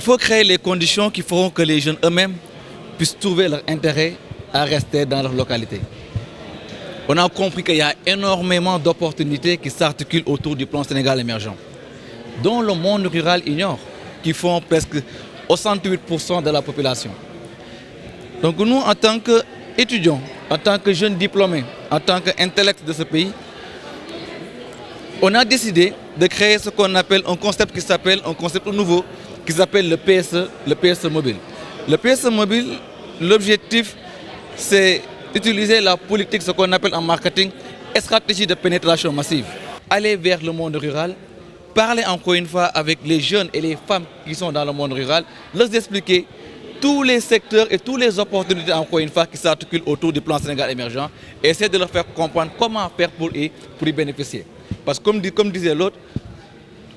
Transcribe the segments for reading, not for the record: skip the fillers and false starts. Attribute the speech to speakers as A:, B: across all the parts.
A: faut créer les conditions qui feront que les jeunes eux-mêmes puissent trouver leur intérêt à rester dans leur localité. On a compris qu'il y a énormément d'opportunités qui s'articulent autour du plan Sénégal émergent, dont le monde rural ignore, qui font presque 68% de la population. Donc nous, en tant qu'étudiants, en tant que jeunes diplômés, en tant qu'intellects de ce pays, on a décidé de créer ce qu'on appelle un concept nouveau, qui s'appelle le PSE mobile. Le PSE mobile, l'objectif, c'est d'utiliser la politique, ce qu'on appelle en marketing, stratégie de pénétration massive. Aller vers le monde rural, parler encore une fois avec les jeunes et les femmes qui sont dans le monde rural, leur expliquer tous les secteurs et toutes les opportunités, encore une fois, qui s'articulent autour du plan Sénégal émergent, et essayer de leur faire comprendre comment faire pour y bénéficier. Parce que comme disait l'autre,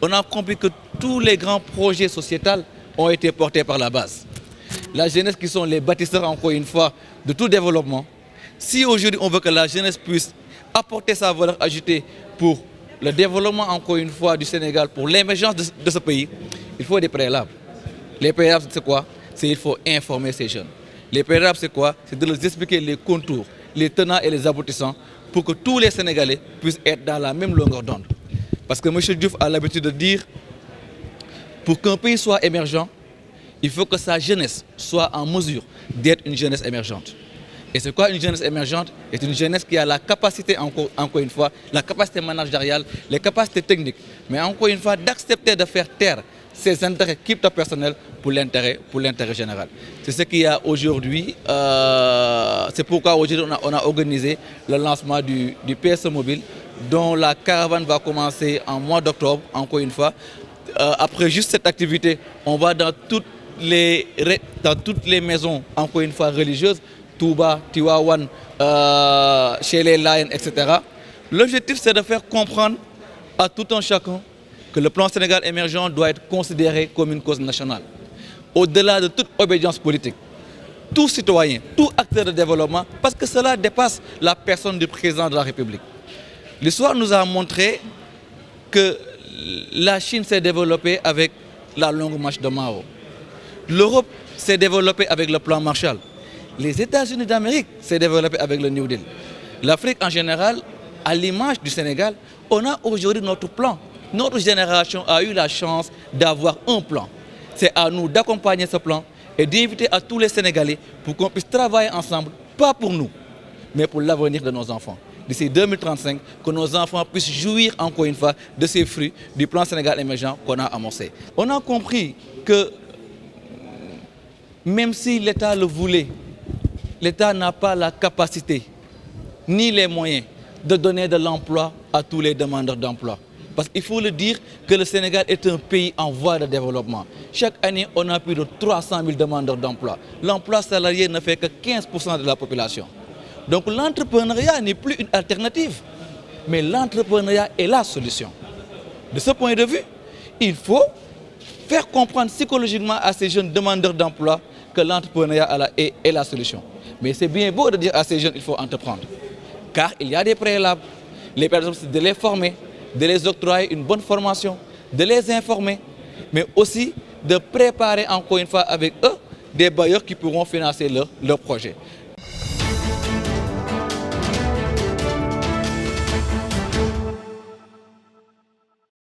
A: on a compris que tous les grands projets sociétals ont été portés par la base. La jeunesse qui sont les bâtisseurs, encore une fois, de tout développement. Si aujourd'hui on veut que la jeunesse puisse apporter sa valeur ajoutée pour le développement, encore une fois, du Sénégal, pour l'émergence de ce pays, il faut des préalables. Les préalables, c'est quoi? C'est il faut informer ces jeunes. Les préalables, c'est quoi? C'est de leur expliquer les contours, les tenants et les aboutissants pour que tous les Sénégalais puissent être dans la même longueur d'onde. Parce que M. Diouf a l'habitude de dire, pour qu'un pays soit émergent, il faut que sa jeunesse soit en mesure d'être une jeunesse émergente. Et c'est quoi une jeunesse émergente? C'est une jeunesse qui a la capacité, encore une fois, la capacité managériale, les capacités techniques, mais encore une fois, d'accepter de faire taire ses intérêts crypto-personnels pour l'intérêt général. C'est ce qu'il y a aujourd'hui. C'est pourquoi aujourd'hui on a organisé le lancement du PSE mobile, dont la caravane va commencer en mois d'octobre, encore une fois. Après juste cette activité, on va dans toutes les maisons, encore une fois, religieuses, Touba, Tiwawan, chez les Lions, etc. L'objectif, c'est de faire comprendre à tout un chacun que le plan Sénégal émergent doit être considéré comme une cause nationale. Au-delà de toute obédience politique, tout citoyen, tout acteur de développement, parce que cela dépasse la personne du président de la République. L'histoire nous a montré que la Chine s'est développée avec la longue marche de Mao. L'Europe s'est développée avec le plan Marshall. Les États-Unis d'Amérique s'est développée avec le New Deal. L'Afrique en général, à l'image du Sénégal, on a aujourd'hui notre plan. Notre génération a eu la chance d'avoir un plan. C'est à nous d'accompagner ce plan et d'inviter à tous les Sénégalais pour qu'on puisse travailler ensemble, pas pour nous, mais pour l'avenir de nos enfants. D'ici 2035, que nos enfants puissent jouir encore une fois de ces fruits du plan Sénégal émergent qu'on a amorcé. On a compris que même si l'État le voulait, l'État n'a pas la capacité ni les moyens de donner de l'emploi à tous les demandeurs d'emploi. Parce qu'il faut le dire que le Sénégal est un pays en voie de développement. Chaque année, on a plus de 300 000 demandeurs d'emploi. L'emploi salarié ne fait que 15% de la population. Donc l'entrepreneuriat n'est plus une alternative, mais l'entrepreneuriat est la solution. De ce point de vue, il faut faire comprendre psychologiquement à ces jeunes demandeurs d'emploi que l'entrepreneuriat est la solution. Mais c'est bien beau de dire à ces jeunes qu'il faut entreprendre. Car il y a des préalables. Les préalables, c'est de les former, de les octroyer une bonne formation, de les informer, mais aussi de préparer encore une fois avec eux des bailleurs qui pourront financer leur projet.